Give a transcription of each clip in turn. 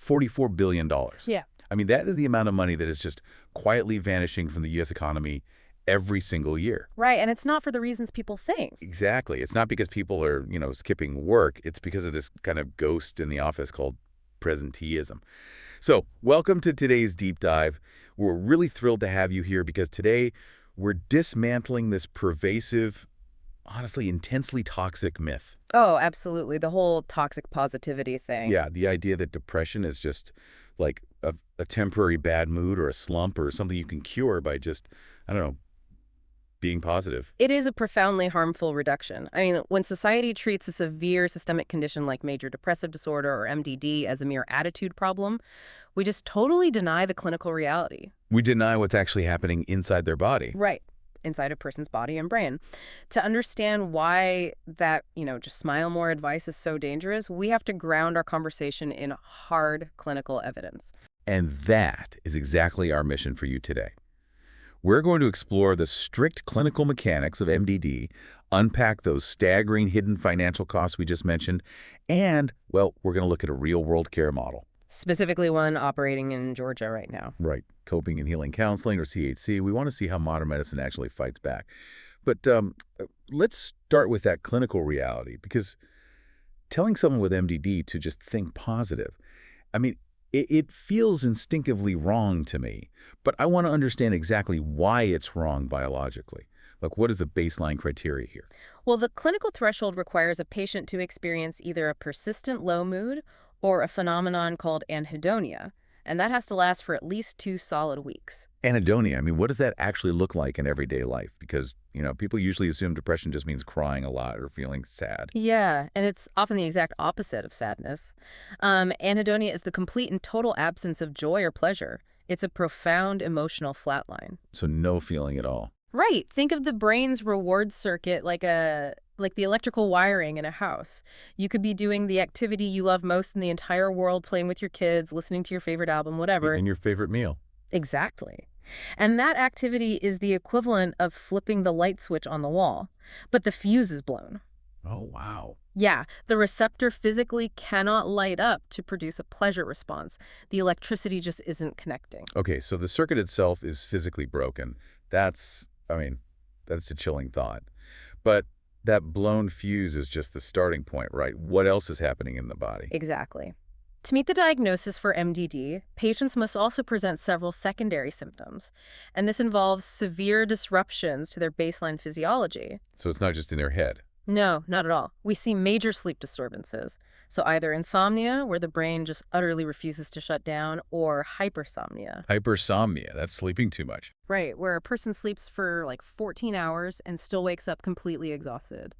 $44 billion. Yeah. I mean, that is the amount of money that is just quietly vanishing from the U.S. economy every single year. Right, and it's not for the reasons people think. Exactly. It's not because people are, skipping work. It's because of this kind of ghost in the office called presenteeism. So, welcome to today's deep dive. We're really thrilled to have you here because today we're dismantling this pervasive, honestly, intensely toxic myth. Oh, absolutely. The whole toxic positivity thing. Yeah, the idea that depression is just like a temporary bad mood or a slump or something you can cure by just, I don't know, being positive. It is a profoundly harmful reduction. I mean, when society treats a severe systemic condition like major depressive disorder or MDD as a mere attitude problem, we just totally deny the clinical reality. We deny what's actually happening inside their body. Right. Inside a person's body and brain. To understand why that, just smile more advice is so dangerous, we have to ground our conversation in hard clinical evidence. And that is exactly our mission for you today. We're going to explore the strict clinical mechanics of MDD, unpack those staggering hidden financial costs we just mentioned, and, well, we're going to look at a real-world care model. Specifically one operating in Georgia right now. Right. Coping and Healing Counseling, or CHC. We want to see how modern medicine actually fights back. But let's start with that clinical reality, because telling someone with MDD to just think positive, I mean, it feels instinctively wrong to me, but I want to understand exactly why it's wrong biologically. Like, what is the baseline criteria here? Well, the clinical threshold requires a patient to experience either a persistent low mood or a phenomenon called anhedonia, and that has to last for at least 2 solid weeks. Anhedonia, I mean, what does that actually look like in everyday life? Because, people usually assume depression just means crying a lot or feeling sad. Yeah, and it's often the exact opposite of sadness. Anhedonia is the complete and total absence of joy or pleasure. It's a profound emotional flatline. So no feeling at all. Right. Think of the brain's reward circuit like the electrical wiring in a house. You could be doing the activity you love most in the entire world, playing with your kids, listening to your favorite album, whatever. And your favorite meal. Exactly. And that activity is the equivalent of flipping the light switch on the wall. But the fuse is blown. Oh, wow. Yeah, the receptor physically cannot light up to produce a pleasure response. The electricity just isn't connecting. Okay, so the circuit itself is physically broken. That's a chilling thought. But that blown fuse is just the starting point, right? What else is happening in the body? Exactly. To meet the diagnosis for MDD, patients must also present several secondary symptoms, and this involves severe disruptions to their baseline physiology. So it's not just in their head. No, not at all. We see major sleep disturbances. So either insomnia, where the brain just utterly refuses to shut down, or hypersomnia. Hypersomnia, that's sleeping too much. Right, where a person sleeps for like 14 hours and still wakes up completely exhausted.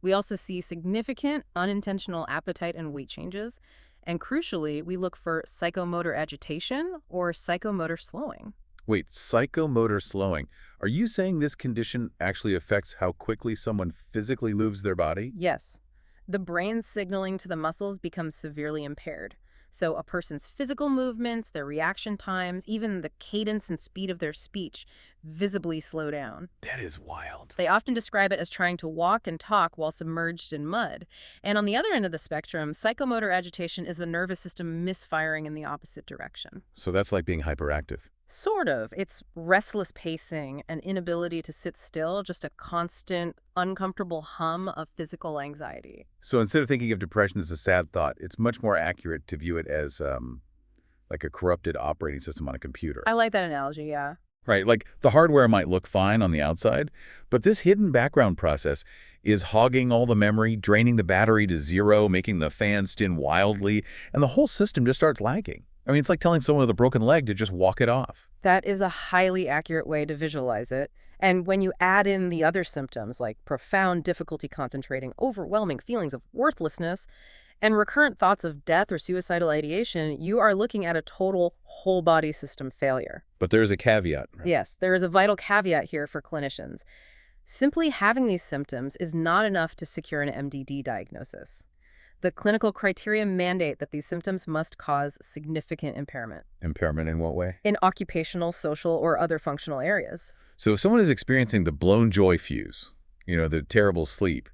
We also see significant unintentional appetite and weight changes. And crucially, we look for psychomotor agitation or psychomotor slowing. Wait, psychomotor slowing. Are you saying this condition actually affects how quickly someone physically moves their body? Yes. The brain's signaling to the muscles becomes severely impaired. So a person's physical movements, their reaction times, even the cadence and speed of their speech visibly slow down. That is wild. They often describe it as trying to walk and talk while submerged in mud. And on the other end of the spectrum, psychomotor agitation is the nervous system misfiring in the opposite direction. So that's like being hyperactive. Sort of. It's restless pacing, an inability to sit still, just a constant, uncomfortable hum of physical anxiety. So instead of thinking of depression as a sad thought, it's much more accurate to view it as like a corrupted operating system on a computer. I like that analogy, yeah. Right, like the hardware might look fine on the outside, but this hidden background process is hogging all the memory, draining the battery to zero, making the fan spin wildly, and the whole system just starts lagging. I mean, it's like telling someone with a broken leg to just walk it off. That is a highly accurate way to visualize it. And when you add in the other symptoms like profound difficulty concentrating, overwhelming feelings of worthlessness, and recurrent thoughts of death or suicidal ideation, you are looking at a total whole-body system failure. But there's a caveat. Right? Yes, there is a vital caveat here for clinicians. Simply having these symptoms is not enough to secure an MDD diagnosis. The clinical criteria mandate that these symptoms must cause significant impairment. Impairment in what way? In occupational, social, or other functional areas. So if someone is experiencing the blown joy fuse, the terrible sleep,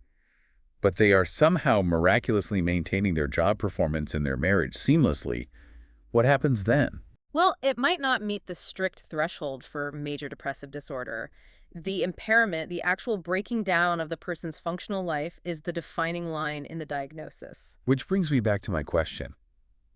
but they are somehow miraculously maintaining their job performance and their marriage seamlessly, What happens then? Well, it might not meet the strict threshold for major depressive disorder. The impairment, the actual breaking down of the person's functional life, is the defining line in the diagnosis. Which brings me back to my question.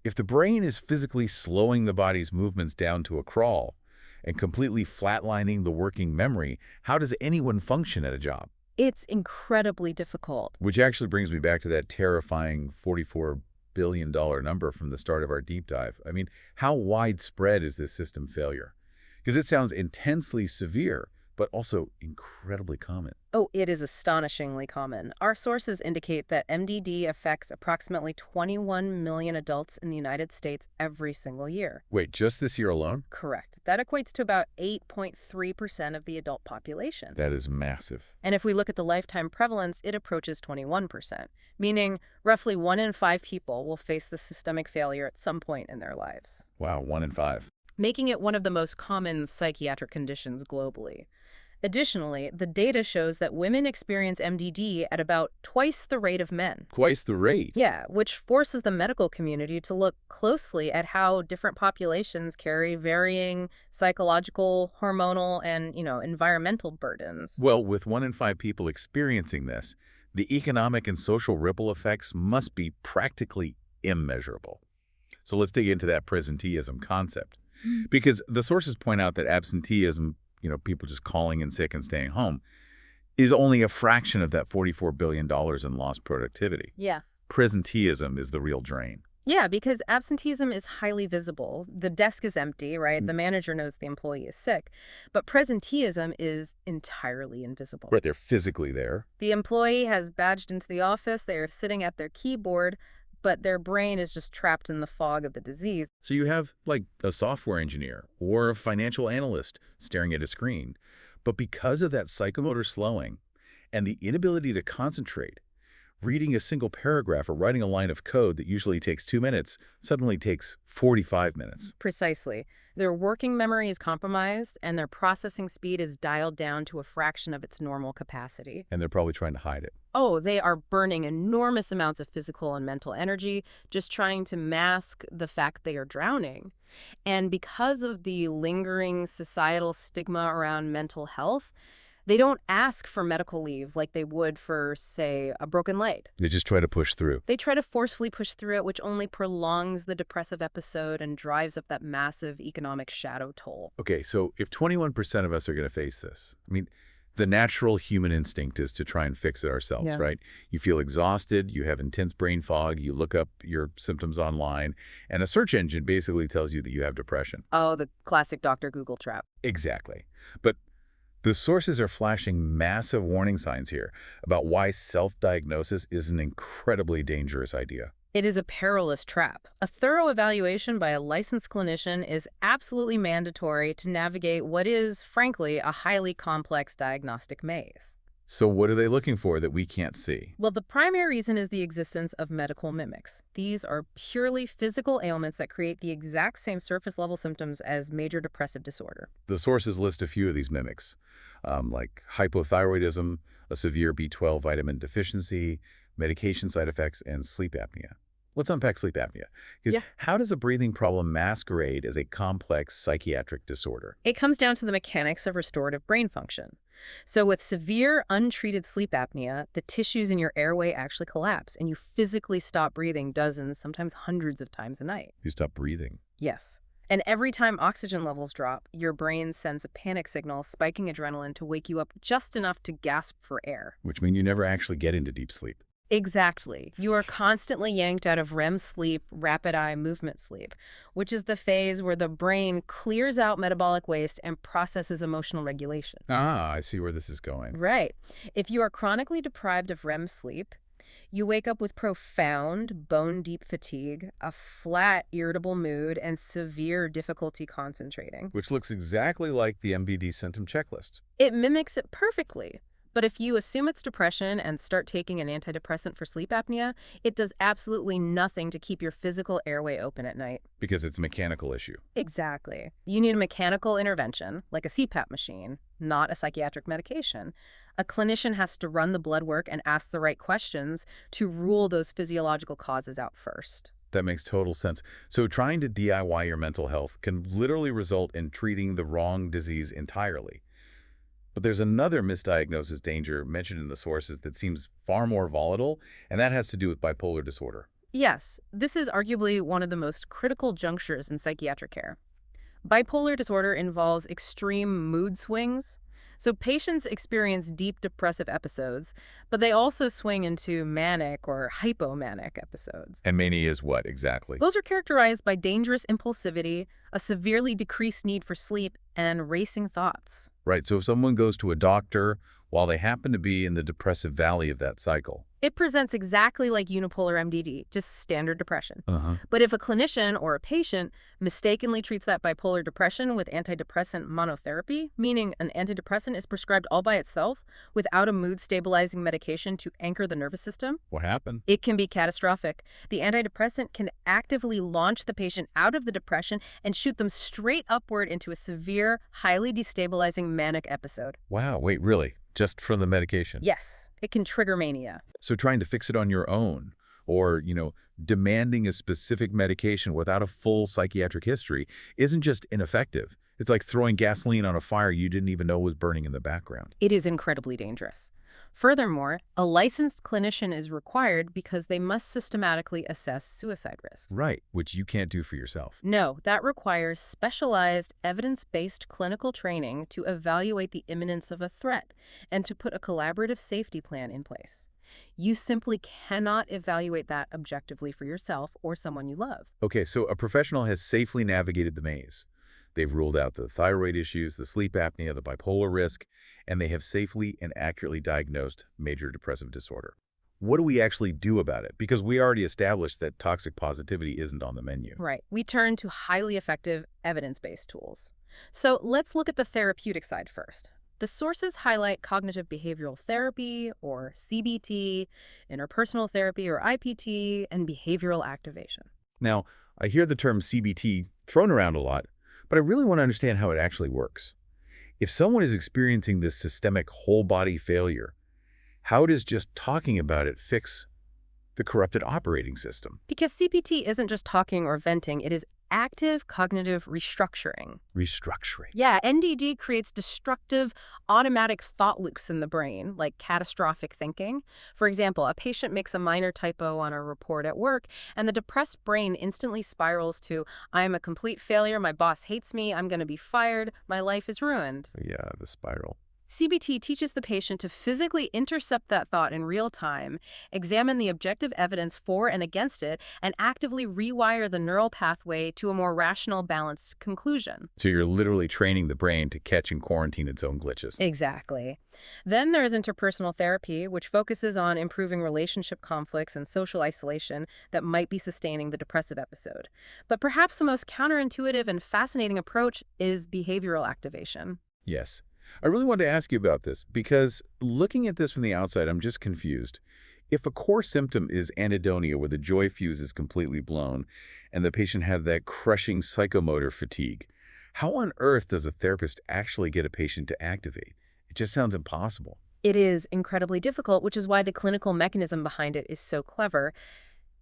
If the brain is physically slowing the body's movements down to a crawl and completely flatlining the working memory, how does anyone function at a job? It's incredibly difficult. Which actually brings me back to that terrifying $44 billion number from the start of our deep dive. I mean, how widespread is this system failure? Because it sounds intensely severe, but also incredibly common. Oh, it is astonishingly common. Our sources indicate that MDD affects approximately 21 million adults in the United States every single year. Wait, just this year alone? Correct. That equates to about 8.3% of the adult population. That is massive. And if we look at the lifetime prevalence, it approaches 21%, meaning roughly 1 in 5 people will face the systemic failure at some point in their lives, Wow, 1 in 5. making it one of the most common psychiatric conditions globally. Additionally, the data shows that women experience MDD at about twice the rate of men. Twice the rate. Yeah, which forces the medical community to look closely at how different populations carry varying psychological, hormonal, and, environmental burdens. Well, with 1 in 5 people experiencing this, the economic and social ripple effects must be practically immeasurable. So let's dig into that presenteeism concept. Because the sources point out that absenteeism, people just calling in sick and staying home, is only a fraction of that $44 billion in lost productivity. Yeah. Presenteeism is the real drain. Yeah, because absenteeism is highly visible. The desk is empty, right? The manager knows the employee is sick. But presenteeism is entirely invisible. Right, they're physically there. The employee has badged into the office, they are sitting at their keyboard, but their brain is just trapped in the fog of the disease. So you have, like, a software engineer or a financial analyst staring at a screen. But because of that psychomotor slowing and the inability to concentrate, reading a single paragraph or writing a line of code that usually takes 2 minutes suddenly takes 45 minutes. Precisely. Their working memory is compromised, and their processing speed is dialed down to a fraction of its normal capacity. And they're probably trying to hide it. Oh, they are burning enormous amounts of physical and mental energy just trying to mask the fact they are drowning. And because of the lingering societal stigma around mental health, they don't ask for medical leave like they would for, say, a broken leg. They just try to push through. They try to forcefully push through it, which only prolongs the depressive episode and drives up that massive economic shadow toll. Okay, so if 21% of us are going to face this, I mean, the natural human instinct is to try and fix it ourselves, Yeah. right? You feel exhausted, you have intense brain fog, you look up your symptoms online, and a search engine basically tells you that you have depression. Oh, the classic Dr. Google trap. Exactly. But the sources are flashing massive warning signs here about why self-diagnosis is an incredibly dangerous idea. It is a perilous trap. A thorough evaluation by a licensed clinician is absolutely mandatory to navigate what is, frankly, a highly complex diagnostic maze. So what are they looking for that we can't see? Well, the primary reason is the existence of medical mimics. These are purely physical ailments that create the exact same surface-level symptoms as major depressive disorder. The sources list a few of these mimics, like hypothyroidism, a severe B12 vitamin deficiency, medication side effects, and sleep apnea. Let's unpack sleep apnea. Because how does a breathing problem masquerade as a complex psychiatric disorder? It comes down to the mechanics of restorative brain function. So with severe, untreated sleep apnea, the tissues in your airway actually collapse, and you physically stop breathing dozens, sometimes hundreds of times a night. You stop breathing. Yes. And every time oxygen levels drop, your brain sends a panic signal, spiking adrenaline to wake you up just enough to gasp for air. Which means you never actually get into deep sleep. Exactly. You are constantly yanked out of REM sleep, rapid eye movement sleep, which is the phase where the brain clears out metabolic waste and processes emotional regulation. Ah, I see where this is going. Right. If you are chronically deprived of REM sleep, you wake up with profound, bone-deep fatigue, a flat, irritable mood, and severe difficulty concentrating. Which looks exactly like the MBD symptom checklist. It mimics it perfectly. But if you assume it's depression and start taking an antidepressant for sleep apnea, it does absolutely nothing to keep your physical airway open at night. Because it's a mechanical issue. Exactly. You need a mechanical intervention, like a CPAP machine, not a psychiatric medication. A clinician has to run the blood work and ask the right questions to rule those physiological causes out first. That makes total sense. So trying to DIY your mental health can literally result in treating the wrong disease entirely. But there's another misdiagnosis danger mentioned in the sources that seems far more volatile, and that has to do with bipolar disorder. Yes, this is arguably one of the most critical junctures in psychiatric care. Bipolar disorder involves extreme mood swings. So patients experience deep depressive episodes, but they also swing into manic or hypomanic episodes. And mania is what exactly? Those are characterized by dangerous impulsivity, a severely decreased need for sleep, and racing thoughts. Right, so if someone goes to a doctor while they happen to be in the depressive valley of that cycle. It presents exactly like unipolar MDD, just standard depression. Uh-huh. But if a clinician or a patient mistakenly treats that bipolar depression with antidepressant monotherapy, meaning an antidepressant is prescribed all by itself without a mood-stabilizing medication to anchor the nervous system, What happened? it can be catastrophic. The antidepressant can actively launch the patient out of the depression and shoot them straight upward into a severe, highly destabilizing manic episode. Wow, wait, really? Just from the medication? Yes, it can trigger mania. So trying to fix it on your own or, demanding a specific medication without a full psychiatric history isn't just ineffective. It's like throwing gasoline on a fire you didn't even know was burning in the background. It is incredibly dangerous. Furthermore, a licensed clinician is required because they must systematically assess suicide risk. Right, which you can't do for yourself. No, that requires specialized, evidence-based clinical training to evaluate the imminence of a threat and to put a collaborative safety plan in place. You simply cannot evaluate that objectively for yourself or someone you love. Okay, so a professional has safely navigated the maze. They've ruled out the thyroid issues, the sleep apnea, the bipolar risk, and they have safely and accurately diagnosed major depressive disorder. What do we actually do about it? Because we already established that toxic positivity isn't on the menu. Right. We turn to highly effective evidence-based tools. So let's look at the therapeutic side first. The sources highlight cognitive behavioral therapy, or CBT, interpersonal therapy, or IPT, and behavioral activation. Now, I hear the term CBT thrown around a lot, but I really want to understand how it actually works. If someone is experiencing this systemic whole-body failure, how does just talking about it fix the corrupted operating system? Because CPT isn't just talking or venting, it is active cognitive restructuring. Restructuring. Yeah, NDD creates destructive automatic thought loops in the brain, like catastrophic thinking. For example, a patient makes a minor typo on a report at work, and the depressed brain instantly spirals to, I am a complete failure, my boss hates me, I'm going to be fired, my life is ruined. Yeah, the spiral. CBT teaches the patient to physically intercept that thought in real time, examine the objective evidence for and against it, and actively rewire the neural pathway to a more rational, balanced conclusion. So you're literally training the brain to catch and quarantine its own glitches. Exactly. Then there is interpersonal therapy, which focuses on improving relationship conflicts and social isolation that might be sustaining the depressive episode. But perhaps the most counterintuitive and fascinating approach is behavioral activation. Yes. I really wanted to ask you about this because looking at this from the outside, I'm just confused. If a core symptom is anhedonia, where the joy fuse is completely blown, and the patient had that crushing psychomotor fatigue, how on earth does a therapist actually get a patient to activate? It just sounds impossible. It is incredibly difficult, which is why the clinical mechanism behind it is so clever.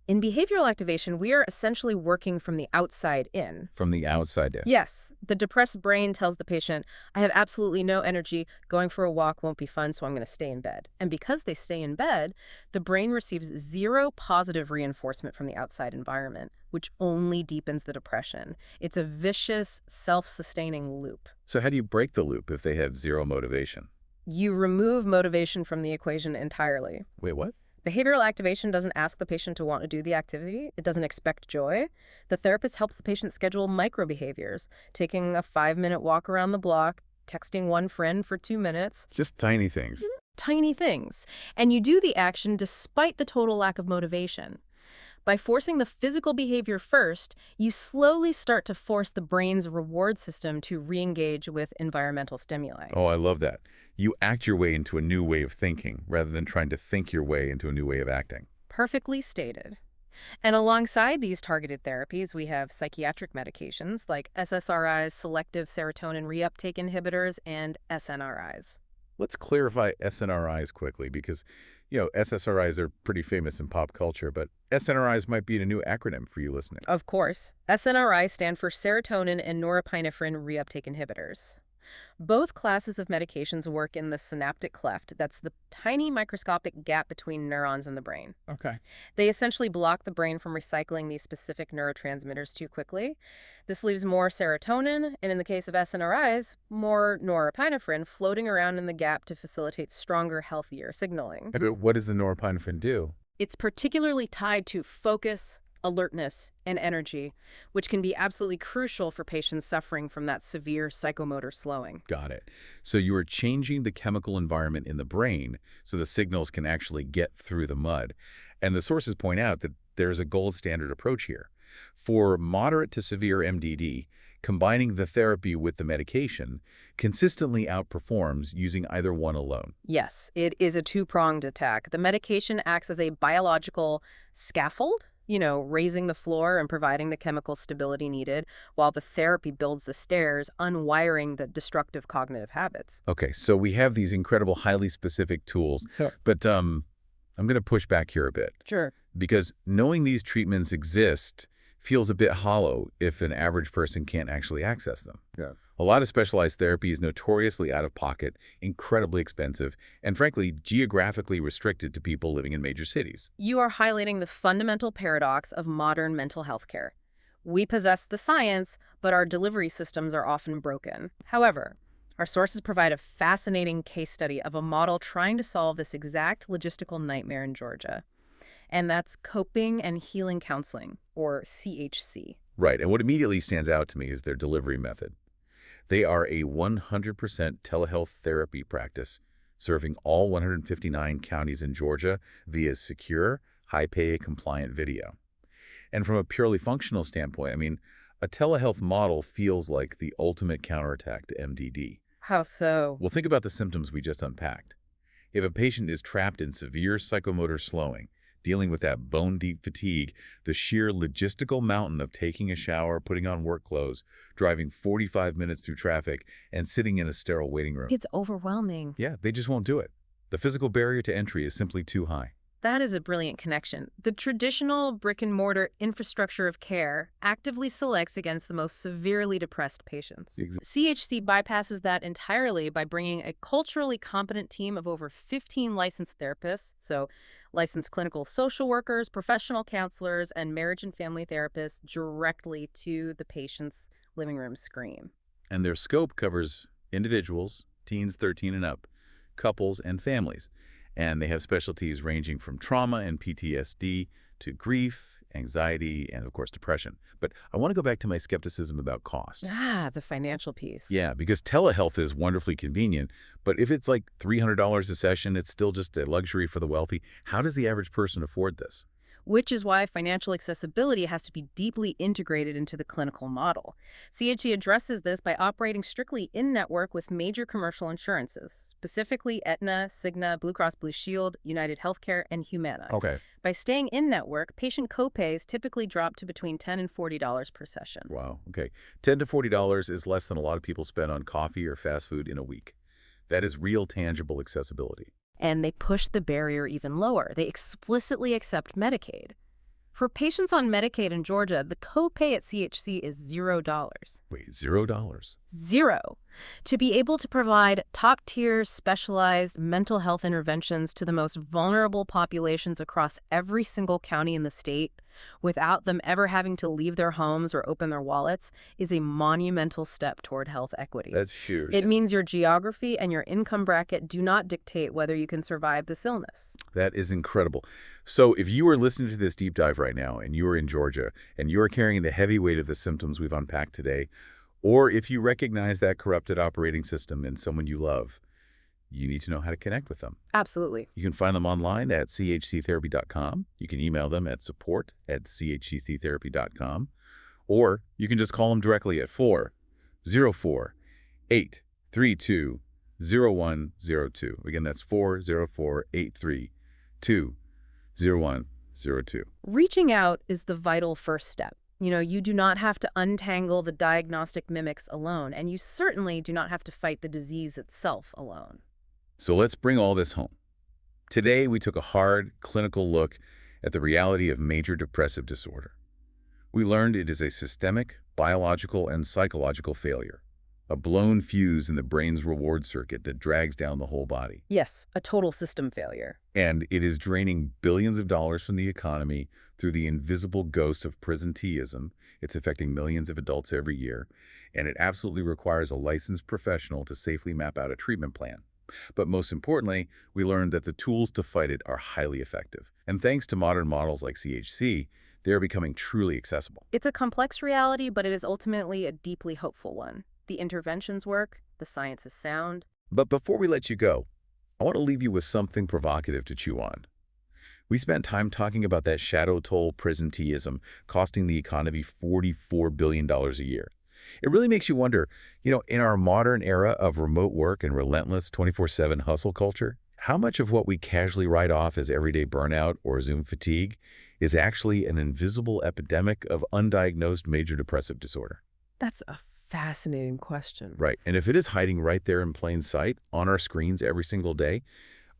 In behavioral activation, we are essentially working from the outside in. From the outside in. Yes, the depressed brain tells the patient, I have absolutely no energy, going for a walk won't be fun, so I'm going to stay in bed. And because they stay in bed, the brain receives zero positive reinforcement from the outside environment, which only deepens the depression. It's a vicious, self-sustaining loop. So how do you break the loop if they have zero motivation? You remove motivation from the equation entirely. Wait, what? Behavioral activation doesn't ask the patient to want to do the activity. It doesn't expect joy. The therapist helps the patient schedule micro-behaviors, taking a 5-minute walk around the block, texting one friend for 2 minutes. Just tiny things. Tiny things. And you do the action despite the total lack of motivation. By forcing the physical behavior first, you slowly start to force the brain's reward system to re-engage with environmental stimuli. Oh, I love that. You act your way into a new way of thinking rather than trying to think your way into a new way of acting. Perfectly stated. And alongside these targeted therapies, we have psychiatric medications like SSRIs, selective serotonin reuptake inhibitors, and SNRIs. Let's clarify SNRIs quickly because SSRIs are pretty famous in pop culture, but SNRIs might be a new acronym for you listening. Of course, SNRI stand for serotonin and norepinephrine reuptake inhibitors. Both classes of medications work in the synaptic cleft, that's the tiny microscopic gap between neurons in the brain. Okay. They essentially block the brain from recycling these specific neurotransmitters too quickly. This leaves more serotonin, and in the case of SNRIs, more norepinephrine floating around in the gap to facilitate stronger, healthier signaling. But what does the norepinephrine do? It's particularly tied to focus, alertness, and energy, which can be absolutely crucial for patients suffering from that severe psychomotor slowing. Got it. So you are changing the chemical environment in the brain so the signals can actually get through the mud. And the sources point out that there's a gold standard approach here. For moderate to severe MDD, combining the therapy with the medication consistently outperforms using either one alone. Yes, it is a two-pronged attack. The medication acts as a biological scaffold, raising the floor and providing the chemical stability needed, while the therapy builds the stairs, unwiring the destructive cognitive habits. Okay, so we have these incredible, highly specific tools, Sure. but I'm going to push back here a bit. Sure. Because knowing these treatments exist feels a bit hollow if an average person can't actually access them. Yeah. A lot of specialized therapy is notoriously out of pocket, incredibly expensive, and frankly, geographically restricted to people living in major cities. You are highlighting the fundamental paradox of modern mental health care. We possess the science, but our delivery systems are often broken. However, our sources provide a fascinating case study of a model trying to solve this exact logistical nightmare in Georgia. And that's coping and healing counseling, or CHC. Right, and what immediately stands out to me is their delivery method. They are a 100% telehealth therapy practice, serving all 159 counties in Georgia via secure, high-pay compliant video. And from a purely functional standpoint, a telehealth model feels like the ultimate counterattack to MDD. How so? Well, think about the symptoms we just unpacked. If a patient is trapped in severe psychomotor slowing, dealing with that bone-deep fatigue, the sheer logistical mountain of taking a shower, putting on work clothes, driving 45 minutes through traffic, and sitting in a sterile waiting room. It's overwhelming. Yeah, they just won't do it. The physical barrier to entry is simply too high. That is a brilliant connection. The traditional brick-and-mortar infrastructure of care actively selects against the most severely depressed patients. CHC bypasses that entirely by bringing a culturally competent team of over 15 licensed therapists, so licensed clinical social workers, professional counselors, and marriage and family therapists directly to the patient's living room screen. And their scope covers individuals, teens 13 and up, couples, and families. And they have specialties ranging from trauma and PTSD to grief, anxiety, and of course depression. But I want to go back to my skepticism about cost. The financial piece. Yeah, because telehealth is wonderfully convenient, but if it's like $300 a session, it's still just a luxury for the wealthy. How does the average person afford this? Which is why financial accessibility has to be deeply integrated into the clinical model. CHC addresses this by operating strictly in-network with major commercial insurances, specifically Aetna, Cigna, Blue Cross Blue Shield, United Healthcare, and Humana. Okay. By staying in-network, patient copays typically drop to between $10 and $40 per session. Wow, okay. $10 to $40 is less than a lot of people spend on coffee or fast food in a week. That is real, tangible accessibility. And they push the barrier even lower. They explicitly accept Medicaid. For patients on Medicaid in Georgia, the copay at CHC is $0. Wait, $0? Zero. To be able to provide top-tier specialized mental health interventions to the most vulnerable populations across every single county in the state without them ever having to leave their homes or open their wallets is a monumental step toward health equity. That's huge. It means your geography and your income bracket do not dictate whether you can survive this illness. That is incredible. So if you are listening to this deep dive right now and you are in Georgia and you are carrying the heavy weight of the symptoms we've unpacked today, or if you recognize that corrupted operating system in someone you love, you need to know how to connect with them. Absolutely. You can find them online at chctherapy.com. You can email them at support@chctherapy.com. Or you can just call them directly at 404-832-0102. Again, that's 404-832-0102. Reaching out is the vital first step. You do not have to untangle the diagnostic mimics alone, and you certainly do not have to fight the disease itself alone. So let's bring all this home. Today, we took a hard, clinical look at the reality of major depressive disorder. We learned it is a systemic, biological, and psychological failure, a blown fuse in the brain's reward circuit that drags down the whole body. Yes, a total system failure. And it is draining billions of dollars from the economy through the invisible ghost of presenteeism. It's affecting millions of adults every year, and it absolutely requires a licensed professional to safely map out a treatment plan. But most importantly, we learned that the tools to fight it are highly effective. And thanks to modern models like CHC, they are becoming truly accessible. It's a complex reality, but it is ultimately a deeply hopeful one. The interventions work, the science is sound. But before we let you go, I want to leave you with something provocative to chew on. We spent time talking about that shadow toll presenteeism costing the economy $44 billion a year. It really makes you wonder, in our modern era of remote work and relentless 24/7 hustle culture, how much of what we casually write off as everyday burnout or Zoom fatigue is actually an invisible epidemic of undiagnosed major depressive disorder? That's a fascinating question. Right. And if it is hiding right there in plain sight on our screens every single day,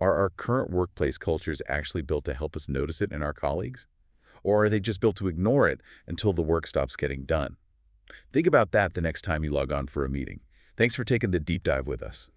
are our current workplace cultures actually built to help us notice it in our colleagues? Or are they just built to ignore it until the work stops getting done? Think about that the next time you log on for a meeting. Thanks for taking the deep dive with us.